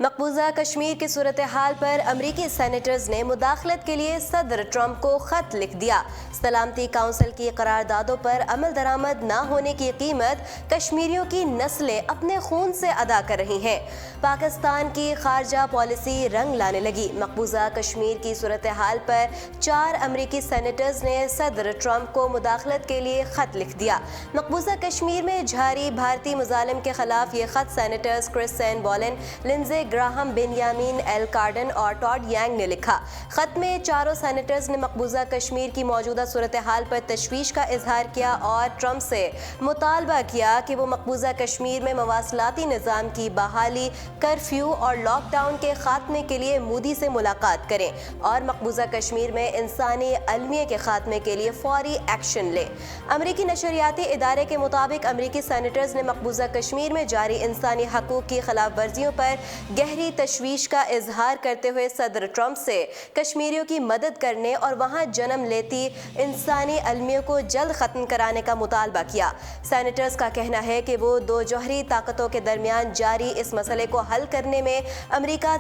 مقبوضہ کشمیر کی صورتحال پر امریکی سینیٹرز نے مداخلت کے لیے صدر ٹرمپ کو خط لکھ دیا۔ سلامتی کونسل کی قراردادوں پر عمل درآمد نہ ہونے کی قیمت کشمیریوں کی نسلیں اپنے خون سے ادا کر رہی ہیں۔ پاکستان کی خارجہ پالیسی رنگ لانے لگی۔ مقبوضہ کشمیر کی صورتحال پر 4 امریکی سینیٹرز نے صدر ٹرمپ کو مداخلت کے لیے خط لکھ دیا۔ مقبوضہ کشمیر میں جاری بھارتی مظالم کے خلاف یہ خط سینیٹرز کرس سین بالن، Lindsey Graham, Benjamin L Cardin اور ٹاڈ ینگ نے لکھا۔ خط میں چاروں سینیٹرز نے مقبوضہ کشمیر کی موجودہ صورتحال پر تشویش کا اظہار کیا اور ٹرمپ سے مطالبہ کیا کہ وہ مقبوضہ کشمیر میں مواصلاتی نظام کی بحالی، کرفیو اور لاک ڈاؤن کے خاتمے کے لیے مودی سے ملاقات کریں اور مقبوضہ کشمیر میں انسانی المیہ کے خاتمے کے لیے فوری ایکشن لیں۔ امریکی نشریاتی ادارے کے مطابق امریکی سینیٹرز نے مقبوضہ کشمیر میں جاری انسانی حقوق کی خلاف ورزیوں پر گہری تشویش کا اظہار کرتے ہوئے صدر ٹرمپ سے کشمیریوں کی مدد کرنے اور وہاں جنم لیتی انسانی المیوں کو جلد ختم کرانے کا مطالبہ کیا۔ سینیٹرز کا کہنا ہے کہ وہ دو جوہری طاقتوں کے درمیان جاری اس مسئلے کو حل کرنے میں امریکہ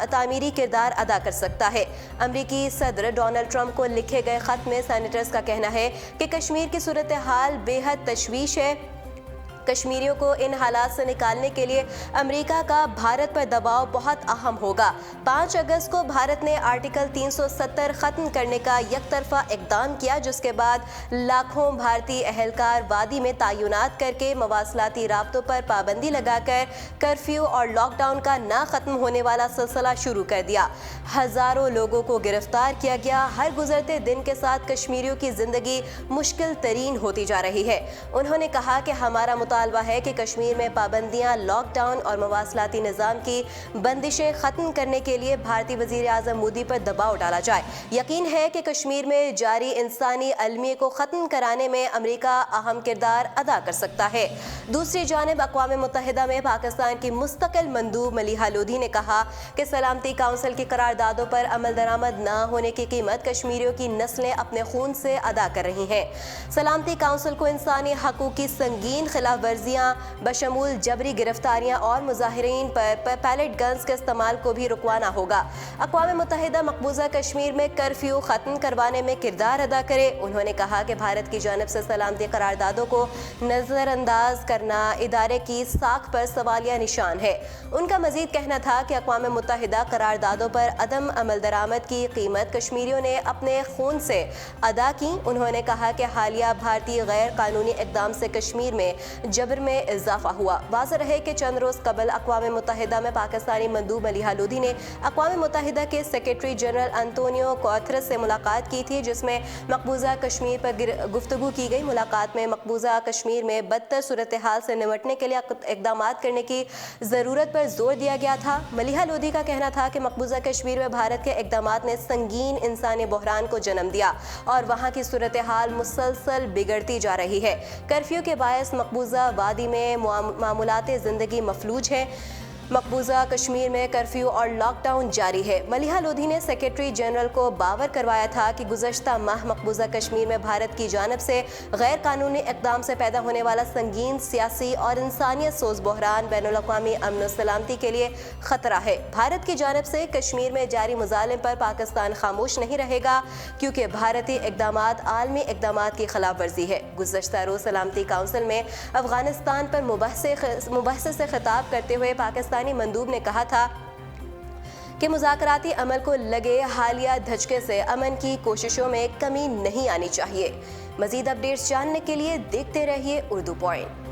تعمیری کردار ادا کر سکتا ہے۔ امریکی صدر ڈونلڈ ٹرمپ کو لکھے گئے خط میں سینیٹرز کا کہنا ہے کہ کشمیر کی صورتحال بے حد تشویش ہے۔ کشمیریوں کو ان حالات سے نکالنے کے لیے امریکہ کا بھارت پر دباؤ بہت اہم ہوگا۔ 5 اگست کو بھارت نے آرٹیکل 370 ختم کرنے کا یک طرفہ اقدام کیا، جس کے بعد لاکھوں بھارتی اہلکار وادی میں تعینات کر کے مواصلاتی رابطوں پر پابندی لگا کر کرفیو اور لاک ڈاؤن کا نہ ختم ہونے والا سلسلہ شروع کر دیا۔ ہزاروں لوگوں کو گرفتار کیا گیا۔ ہر گزرتے دن کے ساتھ کشمیریوں کی زندگی مشکل ترین ہوتی جا رہی ہے۔ انہوں نے کہا کہ ہمارا مطالبہ ہے کہ کشمیر میں پابندیاں، لاک ڈاؤن اور مواصلاتی نظام کی بندشیں ختم کرنے کے لیے بھارتی وزیر اعظم مودی پر دباؤ ڈالا جائے۔ یقین ہے کہ کشمیر میں جاری انسانی المیہ کو ختم کرانے میں امریکہ اہم کردار ادا کر سکتا ہے۔ دوسری جانب اقوام متحدہ میں پاکستان کی مستقل مندوب ملیحہ لودھی نے کہا کہ سلامتی کونسل کی قراردادوں پر عمل درآمد نہ ہونے کی قیمت کشمیریوں کی نسلیں اپنے خون سے ادا کر رہی ہیں۔ سلامتی کونسل کو انسانی حقوق کی سنگین خلاف ورزیاں بشمول جبری گرفتاریاں اور مظاہرین پر پیلٹ گنز کے استعمال کو بھی رکوانا ہوگا۔ اقوام متحدہ مقبوضہ کشمیر میں کرفیو ختم کروانے میں کردار ادا کرے۔ انہوں نے کہا کہ بھارت کی جانب سے سلامتی قراردادوں کو نظر انداز کرنا ادارے کی ساکھ پر سوالیہ نشان ہے۔ ان کا مزید کہنا تھا کہ اقوام متحدہ قراردادوں پر عدم عمل درآمد کی قیمت کشمیریوں نے اپنے خون سے ادا کی۔ انہوں نے کہا کہ حالیہ بھارتی غیر قانونی اقدام سے کشمیر میں جبر میں اضافہ ہوا۔ واضح رہے کہ چند روز قبل اقوام متحدہ میں پاکستانی مندوب ملیحہ لودھی نے اقوام متحدہ کے سیکریٹری جنرل انطونیو گوتریس سے ملاقات کی تھی، جس میں مقبوضہ کشمیر پر گفتگو کی گئی۔ ملاقات میں مقبوضہ کشمیر میں بدتر صورتحال سے نمٹنے کے لیے اقدامات کرنے کی ضرورت پر زور دیا گیا تھا۔ ملیحہ لودھی کا کہنا تھا کہ مقبوضہ کشمیر میں بھارت کے اقدامات نے سنگین انسانی بحران کو جنم دیا اور وہاں کی صورتحال مسلسل بگڑتی جا رہی ہے۔ کرفیو کے باعث مقبوضہ وادی میں معمولات زندگی مفلوج ہیں۔ مقبوضہ کشمیر میں کرفیو اور لاک ڈاؤن جاری ہے۔ ملیحہ لودھی نے سیکریٹری جنرل کو باور کروایا تھا کہ گزشتہ ماہ مقبوضہ کشمیر میں بھارت کی جانب سے غیر قانونی اقدام سے پیدا ہونے والا سنگین سیاسی اور انسانیت سوز بحران بین الاقوامی امن و سلامتی کے لیے خطرہ ہے۔ بھارت کی جانب سے کشمیر میں جاری مظالم پر پاکستان خاموش نہیں رہے گا، کیونکہ بھارتی اقدامات عالمی اقدامات کی خلاف ورزی ہے۔ گزشتہ روز سلامتی کونسل میں افغانستان پر مباحثے سے خطاب کرتے ہوئے پاکستانی مندوب نے کہا تھا کہ مذاکراتی عمل کو لگے حالیہ دھچکے سے امن کی کوششوں میں کمی نہیں آنی چاہیے۔ مزید اپڈیٹس جاننے کے لیے دیکھتے رہیے اردو پوائنٹ۔